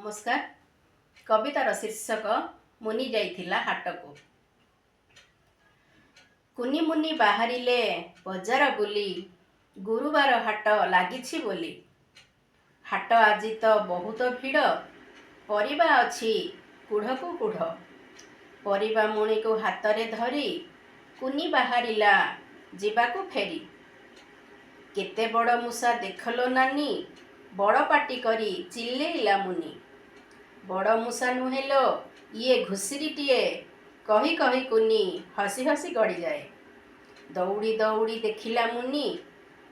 नमस्कार। कवितार शीर्षक मुनि जाइथिला हाटको। कुनी मुनि बाहरिले बजार बुली, गुरुवार हाट लागिछि बोली। हाट आजि तो बहुत भिड़, परिबा अछि कुढ़कु कुढ़। परिबा मुनि को हातरे धरी, कुनी बाहरिला जिबाकु फेरी। केते बड़ मूसा देखलो नानी, बड़ पाटी करी चिल्लेइला मुनि। बड़ मूसा नुहेलो ये घुसिरीटिए, कही कही कुनी हसी हसी गड़ी जाए। दौड़ी दौड़ी देखिला मुनि,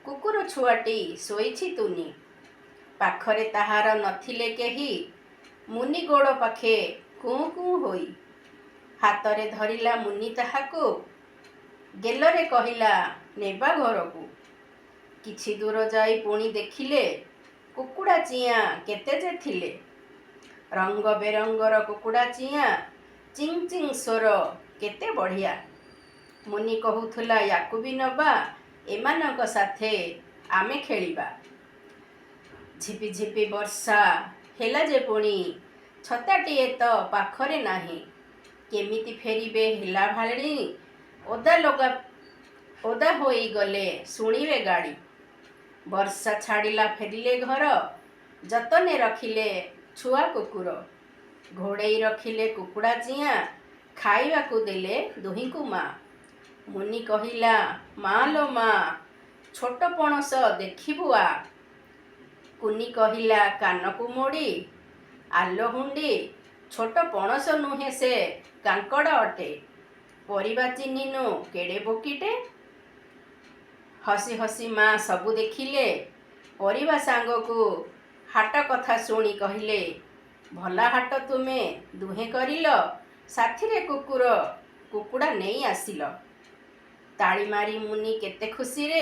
कुकुर छुआटी शोइछि तुनी। पाखरे ताहार नथिले केही, मुनि गोड़ पाखे कुँ कुँ होई। हातरे धरिला मुनि ताहाकु, गेलरे कहिला नेबा घरकु। किछि दूर जाई पुणी देखिले, कुकुड़ा चियां केते जे थिले। रंग बेरंगर कुकुड़ा चियां, चिं चिं स्वर केते बढ़िया। मुनि कहुथुला याकु भी नबा, एमानक साथे आमे खेलिबा। झिपि झिपि वर्षा हेला जे पुणी, छताटिए तो पाखरे नाही। केमिति फेरिबे हेला भाळी, ओदा होई गले शुणिबे गाड़ी। वर्षा छाड़िला फेरिले घर, जतने रखिले छुआ कुकुर। घोड़ेई रखिले कुकुड़ा चियां, खाइबाकु देले दुहिंकु माँ। मुनि कहिला माँ लो माँ, छोट पणस देखिबु आ। कुनी कहिला कानकु मोड़ी, आलो हुंडी, छोट पणस नुहे से कांकड़ अटे। परिबा चिन्हिनु केड़े बोकीटे। हसी हसी माँ सबु देखिले, परिबा सांगकु हाट कथा शुणी कहिले, भला हाट तुमे दुहे करिल, साथिरे कुकुर कुकुड़ा नेई आसिल। ताड़ी मारी मुनि केते खुशीरे,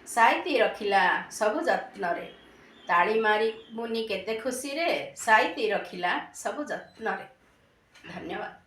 साइती रखिला सबु जत्नरे। ताड़ी मारी मुनि केते खुशीरे, साइती रखिला सबु जत्नरे। धन्यवाद।